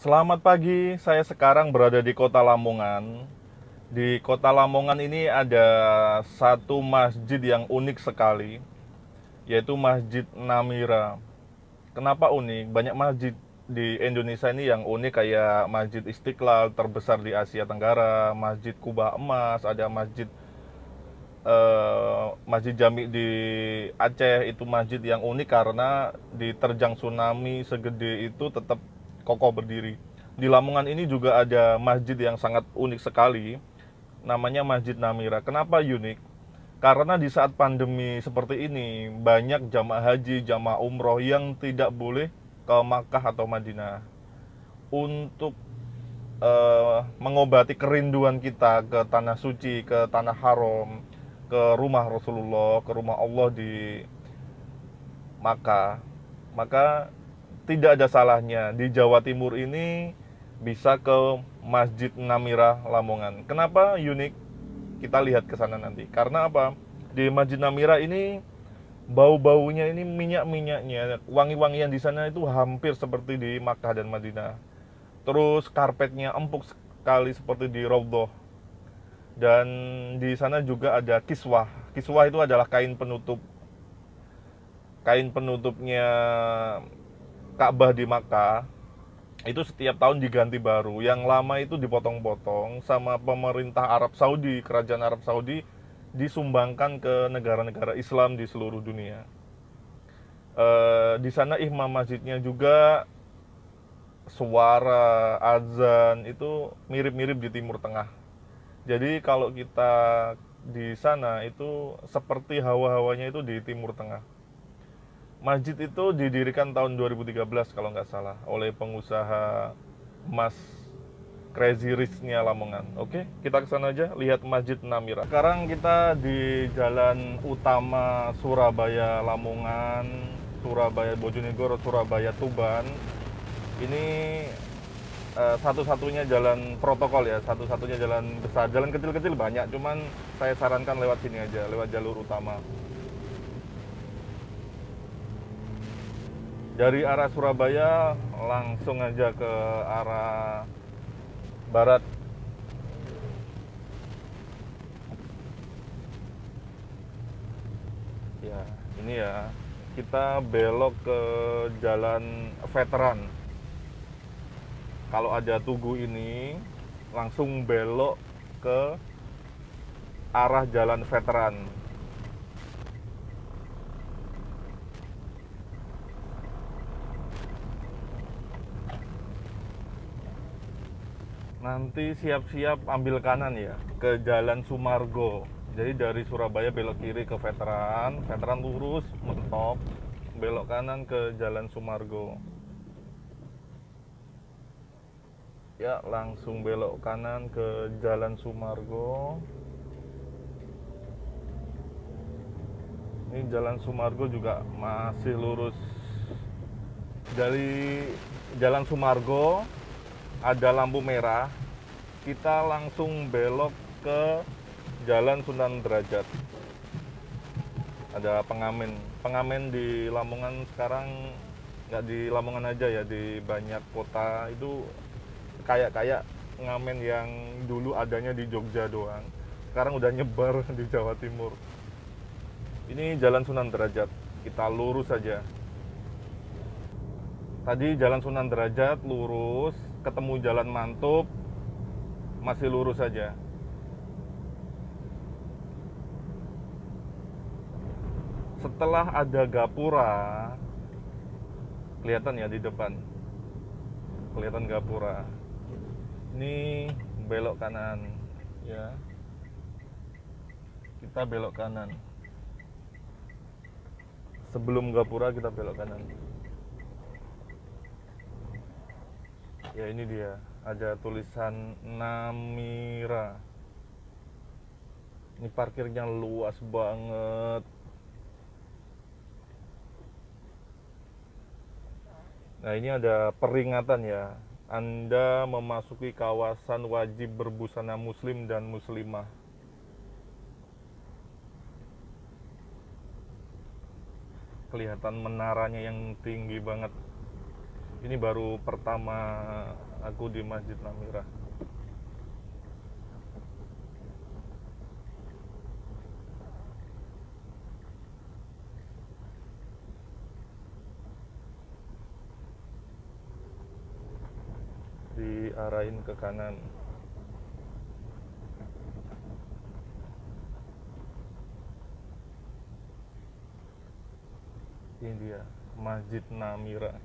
Selamat pagi, saya sekarang berada di Kota Lamongan. Di Kota Lamongan ini ada satu masjid yang unik sekali, yaitu Masjid Namira. Kenapa unik? Banyak masjid di Indonesia ini yang unik kayak Masjid Istiqlal terbesar di Asia Tenggara, Masjid Kubah Emas, ada Masjid Jami di Aceh. Itu masjid yang unik karena diterjang tsunami segede itu tetap kokoh berdiri. Di Lamongan ini juga ada masjid yang sangat unik sekali, namanya Masjid Namira. Kenapa unik? Karena di saat pandemi seperti ini banyak jamaah haji, jamaah umroh yang tidak boleh ke Makkah atau Madinah untuk mengobati kerinduan kita ke tanah suci, ke tanah haram, ke rumah Rasulullah, ke rumah Allah di Makkah. Maka tidak ada salahnya di Jawa Timur ini bisa ke Masjid Namira Lamongan. Kenapa unik? Kita lihat ke sana nanti. Karena apa? Di Masjid Namira ini bau-baunya ini minyak-minyaknya, wangi-wangian di sana itu hampir seperti di Makkah dan Madinah. Terus karpetnya empuk sekali seperti di Raudhah. Dan di sana juga ada kiswah. Kiswah itu adalah kain penutupnya Ka'bah di Makkah. Itu setiap tahun diganti baru. Yang lama itu dipotong-potong sama pemerintah Arab Saudi, kerajaan Arab Saudi, disumbangkan ke negara-negara Islam di seluruh dunia. Di sana imam masjidnya juga suara azan itu mirip-mirip di Timur Tengah. Jadi kalau kita di sana itu seperti hawa-hawanya itu di Timur Tengah. Masjid itu didirikan tahun 2013 kalau nggak salah oleh pengusaha Mas Crazy Rich-nya Lamongan. Oke, kita ke sana aja lihat Masjid Namira. Sekarang kita di jalan utama Surabaya Lamongan, Surabaya Bojonegoro, Surabaya Tuban. Ini satu-satunya jalan protokol ya, satu-satunya jalan besar. Jalan kecil-kecil banyak, cuman saya sarankan lewat sini aja, lewat jalur utama. Dari arah Surabaya langsung aja ke arah barat. Ya, ini ya. Kita belok ke Jalan Veteran. Kalau ada Tugu ini langsung belok ke arah Jalan Veteran. Nanti siap-siap ambil kanan ya ke Jalan Sumargo. Jadi dari Surabaya belok kiri ke Veteran, Veteran lurus mentok, belok kanan ke Jalan Sumargo. Ya, langsung belok kanan ke Jalan Sumargo. Ini Jalan Sumargo juga masih lurus. Dari Jalan Sumargo ada lampu merah, kita langsung belok ke Jalan Sunan Derajat. Ada pengamen. Pengamen di Lamongan sekarang nggak di Lamongan aja ya, di banyak kota itu kayak pengamen yang dulu adanya di Jogja doang. Sekarang udah nyebar di Jawa Timur. Ini Jalan Sunan Derajat. Kita lurus saja. Tadi Jalan Sunan Derajat lurus, ketemu Jalan Mantub, masih lurus saja. Setelah ada gapura, kelihatan ya di depan, kelihatan gapura. Ini belok kanan, ya. Kita belok kanan. Sebelum gapura kita belok kanan. Ya ini dia, ada tulisan Namira. Ini parkirnya luas banget. Nah ini ada peringatan ya, Anda memasuki kawasan wajib berbusana muslim dan muslimah. Kelihatan menaranya yang tinggi banget. Ini baru pertama aku di Masjid Namira. Diarahin ke kanan. Ini dia Masjid Namira.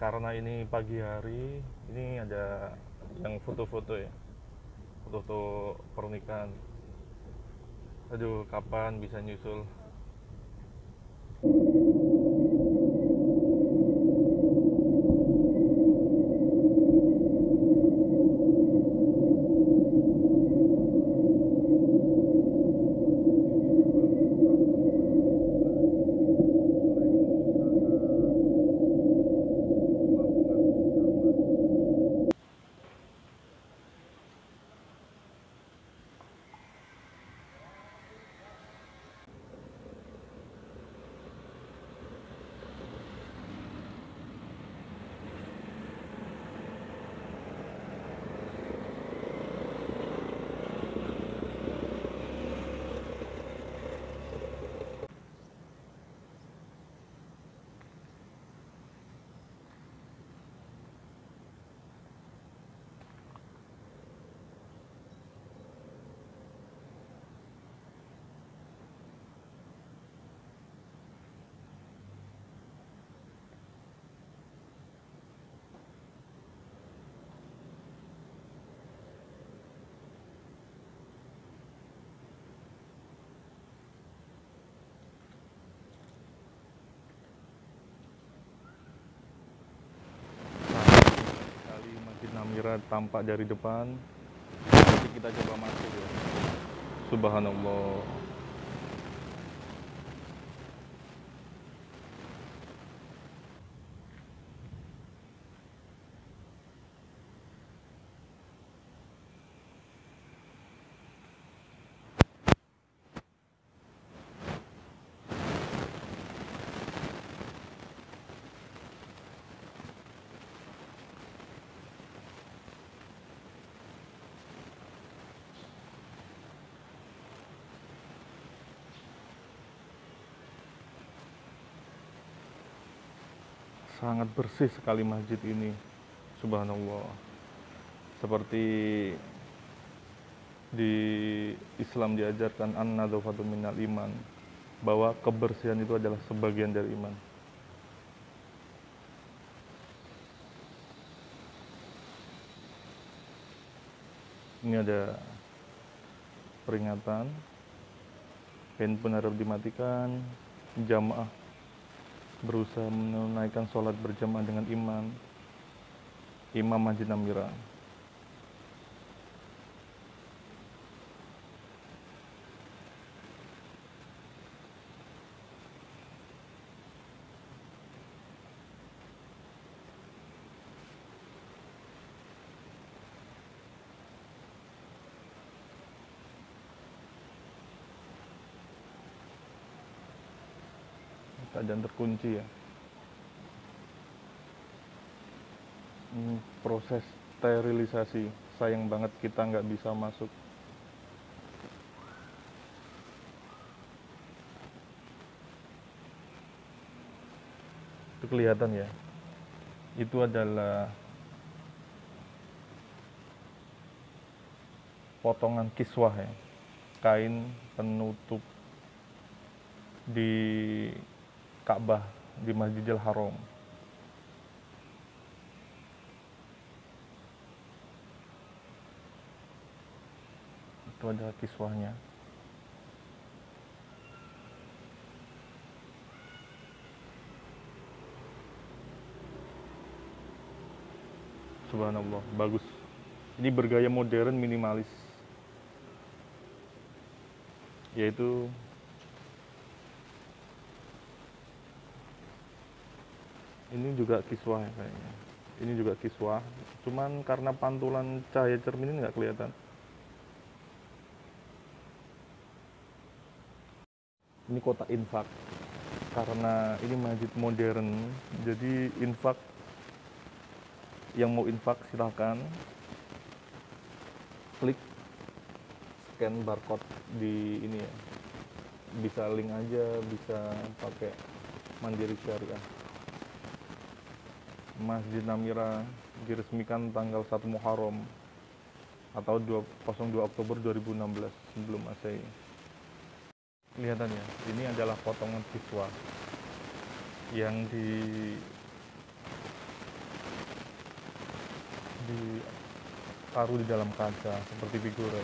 Karena ini pagi hari, ini ada yang foto-foto ya, foto-foto pernikahan. Aduh, kapan bisa nyusul? Kali Masjid Namira tampak dari depan. Nanti kita coba masuk ya. Subhanallah. Sangat bersih sekali masjid ini. Subhanallah. Seperti di Islam diajarkan an-nadzafatu minal iman, bahwa kebersihan itu adalah sebagian dari iman. Ini ada peringatan, handphone harus dimatikan, jamaah berusaha menunaikan sholat berjamaah dengan imam Masjid Namira. Keadaan terkunci ya. Ini proses sterilisasi, sayang banget kita nggak bisa masuk. Itu kelihatan ya, itu adalah potongan kiswah ya, kain penutup di Ka'bah di Masjidil Haram. Itu ada kiswahnya. Subhanallah, bagus. Ini bergaya modern minimalis, yaitu ini juga kiswah ya kayaknya. Ini juga kiswah, cuman karena pantulan cahaya cermin ini nggak kelihatan. Ini kota infak. Karena ini masjid modern, jadi infak, yang mau infak silahkan klik scan barcode di ini ya. Bisa link aja, bisa pakai Mandiri Syariah. Masjid Namira diresmikan tanggal 1 Muharram atau 02 Oktober 2016 sebelum Masehi. Kelihatannya, ini adalah potongan siswa yang ditaruh di dalam kaca seperti figura.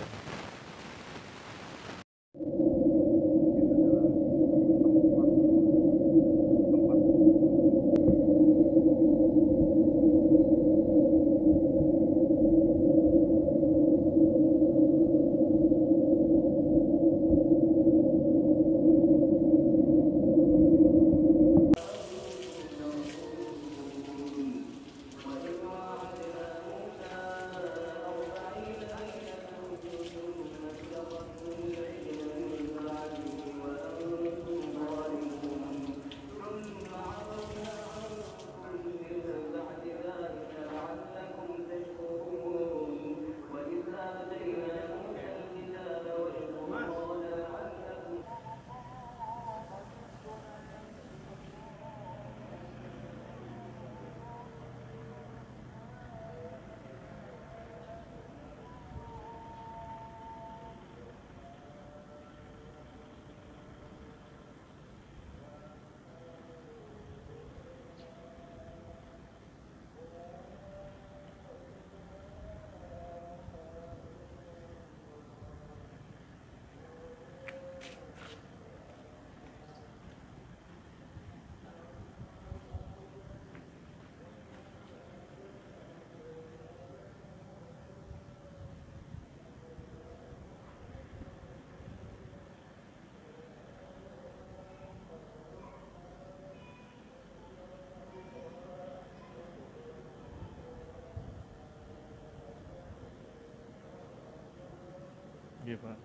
Iya Pak.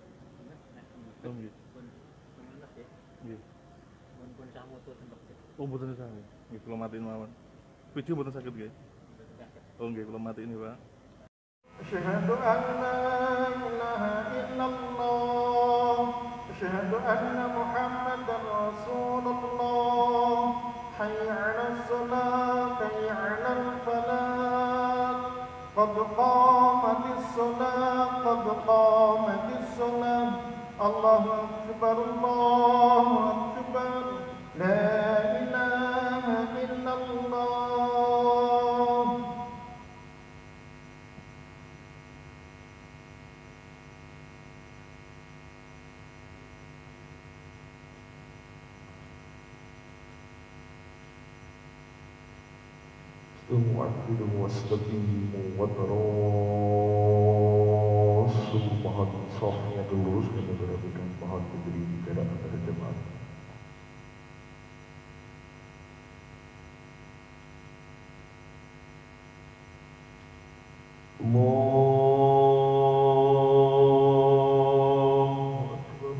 Oh iya. Iya. Oh betul sakit. Nggih kula matiin mawon. Video betul sakit nggih. Oh nggih kula matiin nih Pak. أشهد أن لا إله إلا الله أشهد أن محمدا رسول الله حي على الصلاة حي على الفلاح قد قامت الصلاة قد قامت الصلاة الله أكبر الله أكبر لا إله إلا الله. وعبده واستقيموا وتراصوا mohon softnya lurus dan berikan mohon diberi jarak antara jemaat. Allahu Akbar.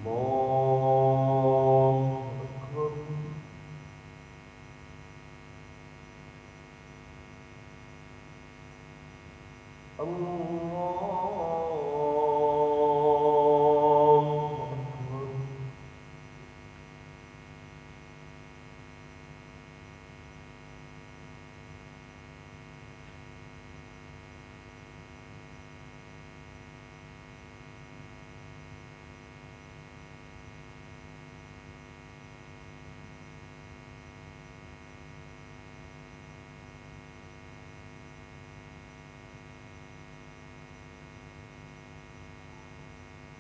الله أكبر. الله أكبر.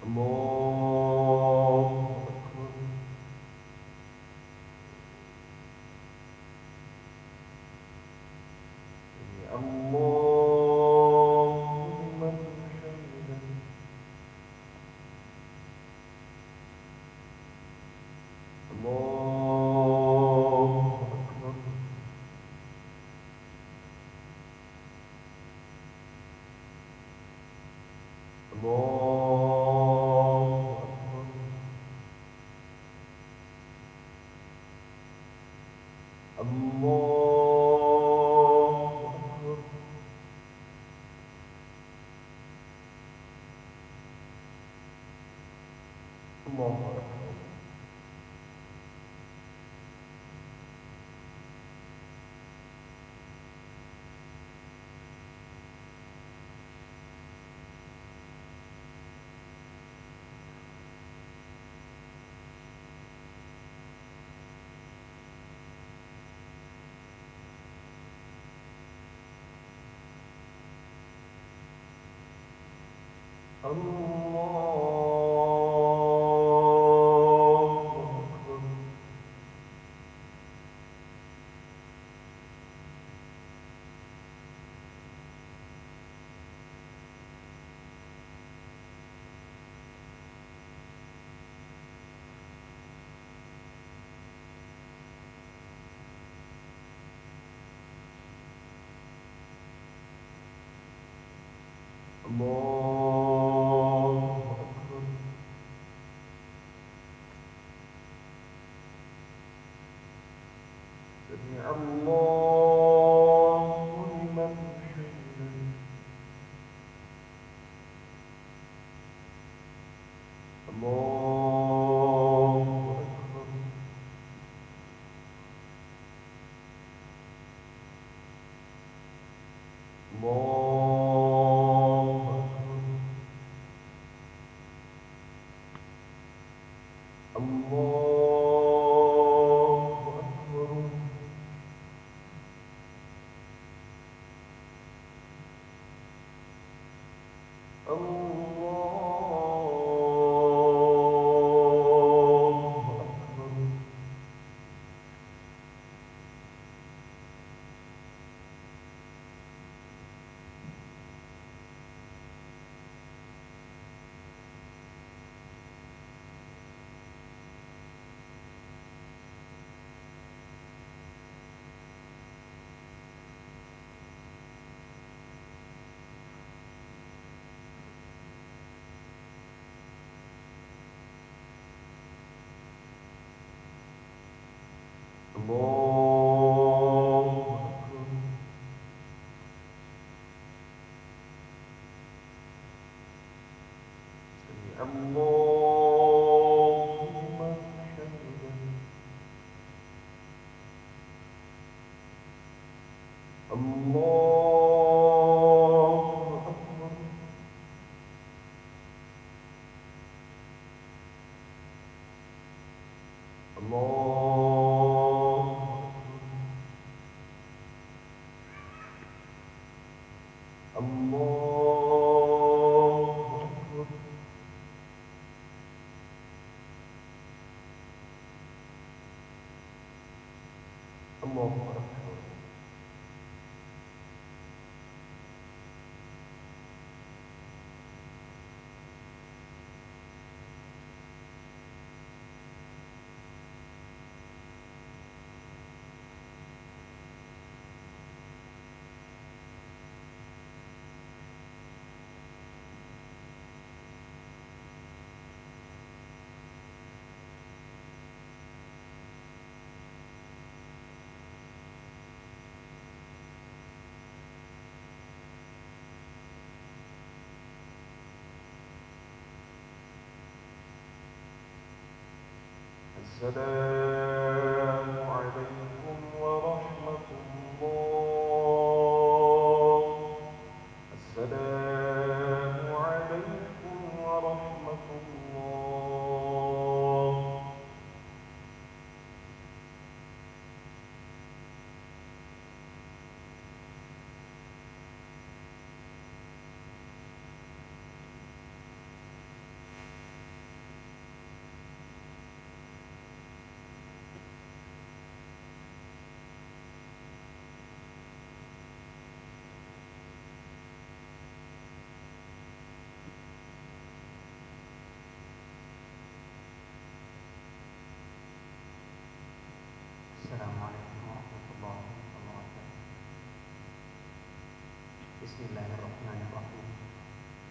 الله أكبر. سمع الله لمن حمده. الله أكبر. الله أكبر. الله أكبر. الله أكبر. الله أكبر. الله أكبر. سمع الله لمن حمده. الله أكبر. الله أكبر. الله أكبر. الله أكبر. الله أكبر. سمع الله لمن حمده. الله أكبر. الله أكبر. الله أكبر. الله أكبر. السلام عليكم ورحمة الله. السلام عليكم ورحمة الله. السلام عليكم ورحمة الله وبركاته. بسم الله الرحمن الرحيم.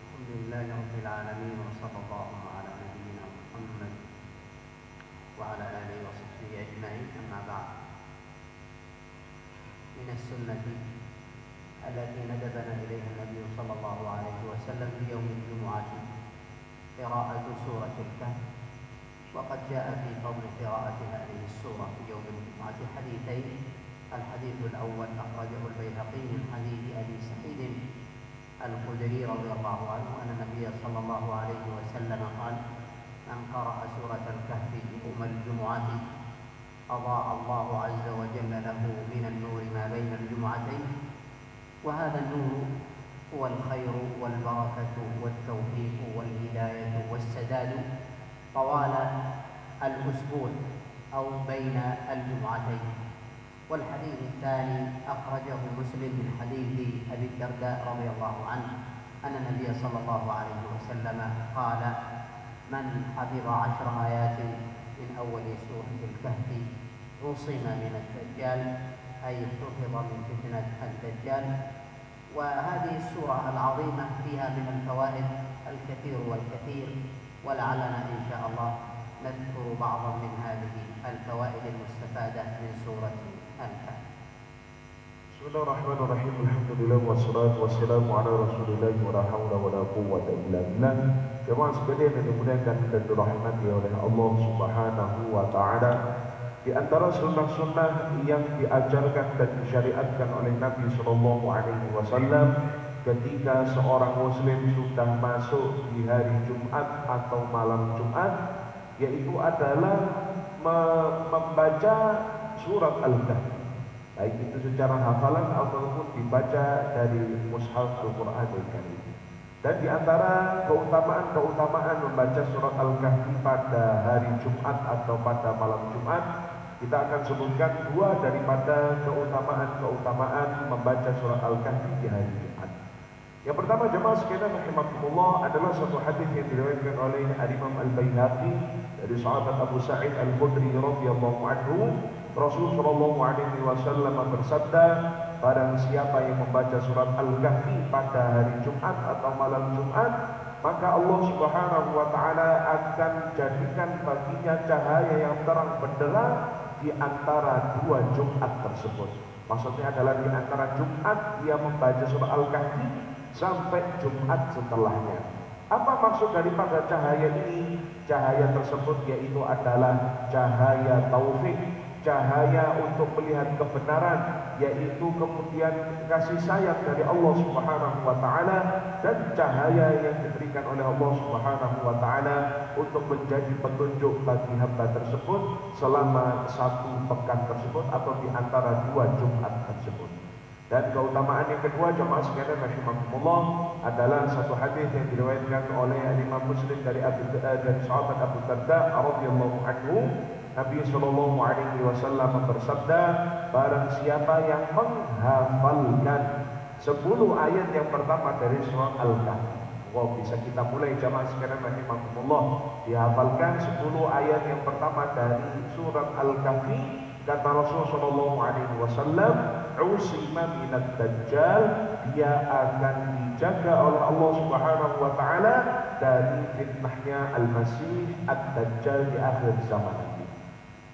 الحمد لله رب العالمين، وصلى الله على نبينا محمد وعلى آله وصحبه أجمعين. أما بعد، من السنة التي ندبنا إليها النبي صلى الله عليه وسلم في يوم الجمعة قراءة سورة الكهف، وقد جاء في فضل قراءة هذه السورة في يوم الجمعة حديثين. الحديث الأول أخرجه البيهقي من حديث أبي سعيد الخدري رضي الله عنه أن النبي صلى الله عليه وسلم قال: من قرأ سورة الكهف يوم الجمعة أضاء الله عز وجل له من النور ما بين الجمعتين. وهذا النور هو الخير والبركة والتوفيق والهداية والسداد طوال الأسبوع أو بين الجمعتين. والحديث الثاني أخرجه مسلم من حديث أبي الدرداء رضي الله عنه أن النبي صلى الله عليه وسلم قال: من حفظ 10 آيات من أول سورة الكهف عصم من الدجال، أي حفظ من فتنة الدجال. وهذه السورة العظيمة فيها من الفوائد الكثير والكثير، ولعلنا إن شاء الله نذكر بعضا من هذه الفوائد المستفادة من سورة الكهف. Bismillahirrahmanirrahim. Alhamdulillah wassalatu wassalamu ala Rasulillah wa la haula wa la quwwata illa billah. Jemaah sekalian yang dimuliakan dan dirahmati oleh Allah Subhanahu wa taala, di antara sunnah-sunnah yang diajarkan dan disyariatkan oleh Nabi sallallahu alaihi wasallam ketika seorang muslim sudah masuk di hari Jumat atau malam Jumat, yaitu adalah membaca surat Al-Kahf, baik itu secara hafalan ataupun dibaca dari mushaf Al-Quran Al-Karim. Dan di antara keutamaan-keutamaan membaca surat Al-Kahfi pada hari Jumat atau pada malam Jumat, kita akan sebutkan 2 daripada keutamaan-keutamaan membaca surat Al-Kahfi di hari Jumat. Yang pertama, jemaah sekalian rahimakumullah, adalah satu hadis yang diriwayatkan oleh Imam Al-Baihaqi dari sahabat Abu Sa'id Al-Khudri radhiyallahu anhu. Rasul sallallahu alaihi wasallam bersabda, barang siapa yang membaca surat Al-Kahfi pada hari Jumat atau malam Jumat, maka Allah Subhanahu wa taala akan jadikan baginya cahaya yang terang benderang di antara 2 Jumat tersebut. Maksudnya adalah di antara Jumat dia membaca surat Al-Kahfi sampai Jumat setelahnya. Apa maksud daripada cahaya ini? Cahaya tersebut yaitu adalah cahaya taufik, cahaya untuk melihat kebenaran, yaitu kemudian kasih sayang dari Allah Subhanahu wa taala, dan cahaya yang diberikan oleh Allah Subhanahu wa taala untuk menjadi petunjuk bagi hamba tersebut selama 1 pekan tersebut atau di antara 2 Jumat tersebut. Dan keutamaan yang kedua, jemaah sekalian rahimakumullah, adalah satu hadis yang diriwayatkan oleh Imam Muslim dari sahabat Abu Darda radhiyallahu anhu. Nabi sallallahu alaihi wasallam bersabda, barang siapa yang menghafalkan 10 ayat yang pertama dari surat Al-Kahfi. Wow, bisa kita mulai jamaah sekalian rahimakumullah, dihafalkan 10 ayat yang pertama dari surat Al-Kahfi. Kata Rasul sallallahu alaihi wasallam, usima minad dajjal, dia akan dijaga oleh Allah Subhanahu wa taala dari fitnahnya Al-Masih Ad-Dajjal di akhir zaman.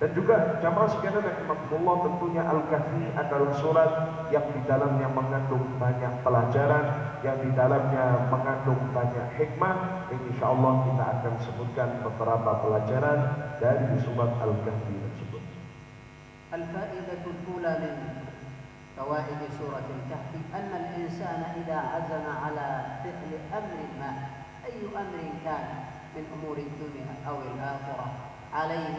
Dan juga jamaah sekalian rahimakumullah, tentunya Al-Kahfi adalah surat yang di dalamnya mengandung banyak pelajaran, yang di dalamnya mengandung banyak hikmah. Insya Allah kita akan sebutkan beberapa pelajaran dari surat Al-Kahfi tersebut. الفائدة الأولى من فوائد سورة الكهف أن الإنسان إذا عزم على فعل أمر ما، أي أمر كان من أمور الدنيا أو الآخرة، عليه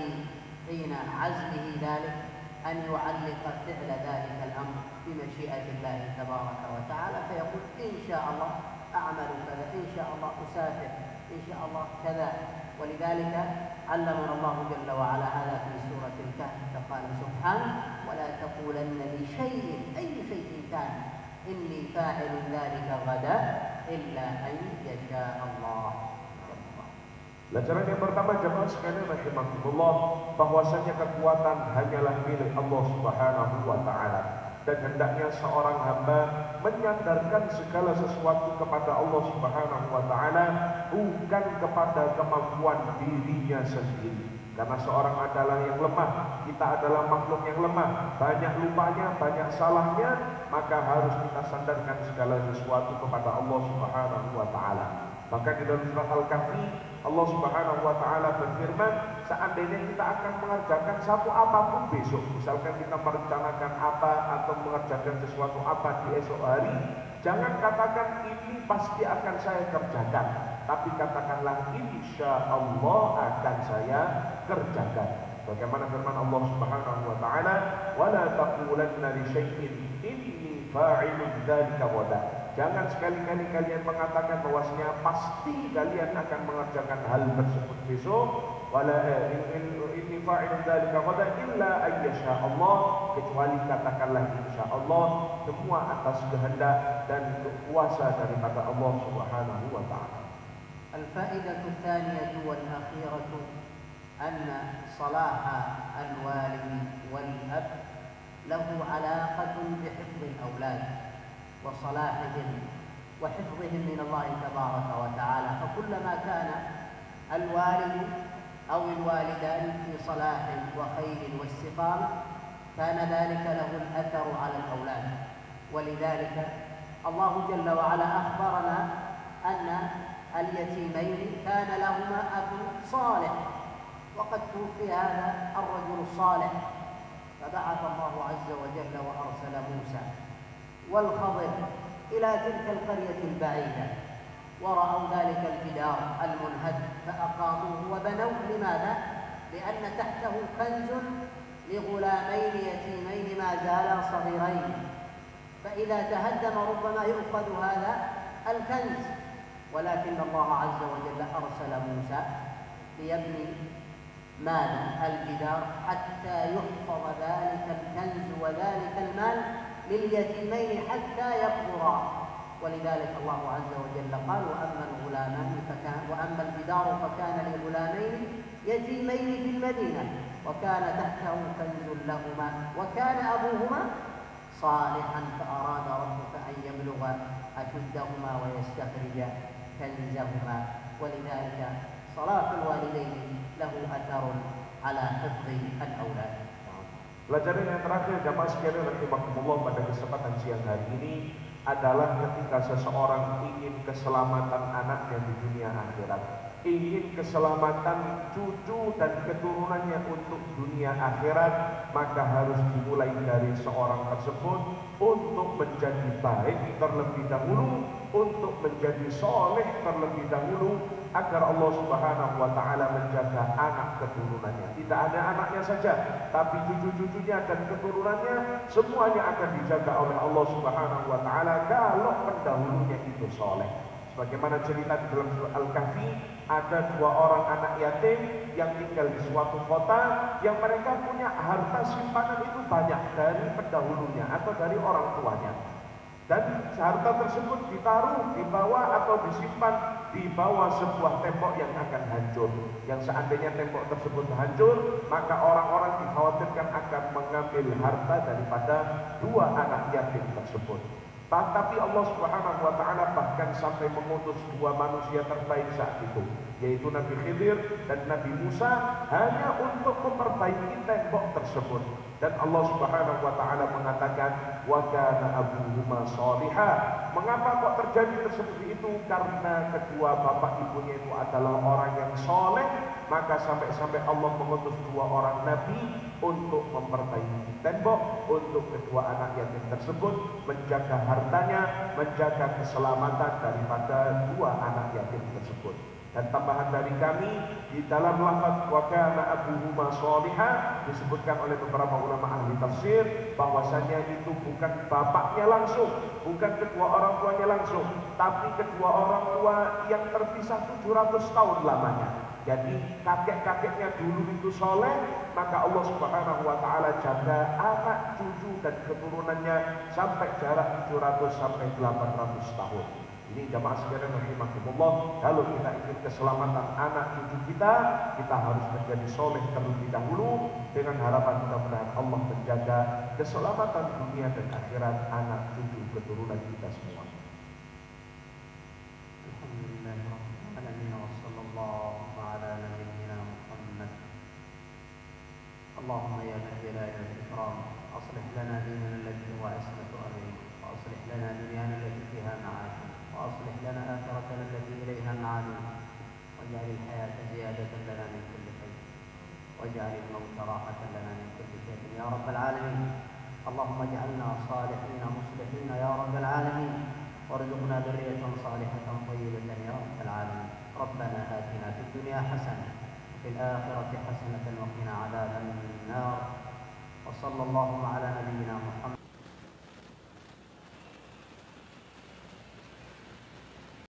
حين عزمه ذلك أن يعلق فعل ذلك الأمر بمشيئة الله تبارك وتعالى، فيقول إن شاء الله أعمل كذا، إن شاء الله أسافر، إن شاء الله كذا. ولذلك علمنا الله جل وعلا هذا في سورة الكهف، فقال سبحانه: ولا تقولن لشيء أي شيء كان إني فاعل ذلك غدا إلا أن يشاء الله. Pelajaran yang pertama jemaah sekalian rahimakumullah, bahwasanya kekuatan hanyalah milik Allah Subhanahu wa taala, dan hendaknya seorang hamba menyandarkan segala sesuatu kepada Allah Subhanahu wa taala, bukan kepada kemampuan dirinya sendiri. Karena seorang adalah yang lemah, kita adalah makhluk yang lemah, banyak lupanya, banyak salahnya, maka harus kita sandarkan segala sesuatu kepada Allah Subhanahu wa taala. Maka di dalam surat Al-Kahfi Allah Subhanahu wa taala berfirman, seandainya kita akan mengerjakan satu apapun besok, misalkan kita merencanakan apa atau mengerjakan sesuatu apa di esok hari, jangan katakan ini pasti akan saya kerjakan, tapi katakanlah insya Allah akan saya kerjakan. Bagaimana firman Allah Subhanahu wa taala, "Wala taqulanna li syai'in inni fa'ilun dzalika ghadan." Jangan sekali-kali kalian mengatakan bahwasanya pasti kalian akan mengerjakan hal tersebut besok. Wala inni fa'ilun dzalika ghadan illa ayyasha Allah, kecuali katakanlah insyaallah, semua atas kehendak dan kuasa daripada Allah Subhanahu wa taala. الفائدة الثانية والأخيرة أن صلاح الوالد والأب له علاقة بحفظ الأولاد وصلاحهم وحفظهم من الله تبارك وتعالى، فكلما كان الوالد أو الوالدان في صلاح وخير واستقامة كان ذلك له الأثر على الأولاد. ولذلك الله جل وعلا أخبرنا أن اليتيمين كان لهما أب صالح، وقد توفي هذا الرجل الصالح، فبعث الله عز وجل وأرسل موسى والخضر إلى تلك القرية البعيدة، ورأوا ذلك الجدار المنهد فأقاموه وبنوه. لماذا؟ لأن تحته كنز لغلامين يتيمين ما زالا صغيرين، فإذا تهدم ربما يؤخذ هذا الكنز، ولكن الله عز وجل أرسل موسى ليبني ماذا؟ الجدار، حتى يحفظ ذلك الكنز وذلك المال لليتيمين حتى يكبرا. ولذلك الله عز وجل قال: وأما الجدار فكان لغلامين يتيمين في المدينة وكان تحته كنز لهما وكان أبوهما صالحا فأراد ربك أن يبلغ أشدهما ويستخرج كنزهما. ولذلك صلاح الوالدين له أثر على حفظ الأولاد. Pelajaran yang terakhir jamaah sekalian rahimakumullah pada kesempatan siang hari ini adalah ketika seseorang ingin keselamatan anaknya di dunia akhirat, ingin keselamatan cucu dan keturunannya untuk dunia akhirat, maka harus dimulai dari seorang tersebut untuk menjadi baik terlebih dahulu, untuk menjadi soleh terlebih dahulu, agar Allah Subhanahu wa taala menjaga anak keturunannya. Tidak hanya anaknya saja, tapi cucu-cucunya dan keturunannya semuanya akan dijaga oleh Allah Subhanahu wa taala kalau pendahulunya itu soleh. Sebagaimana cerita di dalam surah Al-Kahfi, ada dua orang anak yatim yang tinggal di suatu kota, yang mereka punya harta simpanan itu banyak dari pendahulunya atau dari orang tuanya. Dan harta tersebut ditaruh di bawah atau disimpan di bawah sebuah tembok yang akan hancur. Yang seandainya tembok tersebut hancur, maka orang-orang dikhawatirkan akan mengambil harta daripada dua anak yatim tersebut. Tetapi Allah Subhanahu wa taala bahkan sampai mengutus dua manusia terbaik saat itu, yaitu Nabi Khidir dan Nabi Musa, hanya untuk memperbaiki tembok tersebut. Dan Allah Subhanahu wa taala mengatakan, wa kana abuhuma sholihah. Mengapa kok terjadi seperti itu? Karena kedua bapak ibunya itu adalah orang yang soleh. Maka sampai-sampai Allah mengutus dua orang nabi untuk memperbaiki tembok untuk kedua anak yatim tersebut, menjaga hartanya, menjaga keselamatan daripada dua anak yatim tersebut. Dan tambahan dari kami, di dalam lafaz wa kana abuhuma sholihah disebutkan oleh beberapa ulama ahli tafsir bahwasanya itu bukan bapaknya langsung, bukan kedua orang tuanya langsung, tapi kedua orang tua yang terpisah 700 tahun lamanya. Jadi kakek-kakeknya dulu itu soleh, maka Allah Subhanahu wa taala jaga anak cucu dan keturunannya sampai jarak 700 sampai 800 tahun. Ini jamaah sekalian rahimakumullah, kalau kita ingin keselamatan anak cucu kita harus menjadi soleh terlebih dahulu, dengan harapan mudah-mudahan Allah menjaga keselamatan dunia dan akhirat anak cucu keturunan kita semua. اللهم يا ذا الجلال والإكرام أصلح لنا ديننا الذي هو عصمة أمرنا، وأصلح لنا دنيانا التي فيها معاشنا، وأصلح لنا آخرتنا التي إليها معادنا، واجعل الحياة زيادة لنا من كل خير، واجعل الموت راحة لنا من كل شر يا رب العالمين. اللهم اجعلنا صالحين مصلحين يا رب العالمين، وارزقنا ذرية صالحة طيبة يا رب العالمين. ربنا آتنا في الدنيا حسنة في الآخرة حسنة وقنا عذاب النار، وصلى الله على نبينا محمد.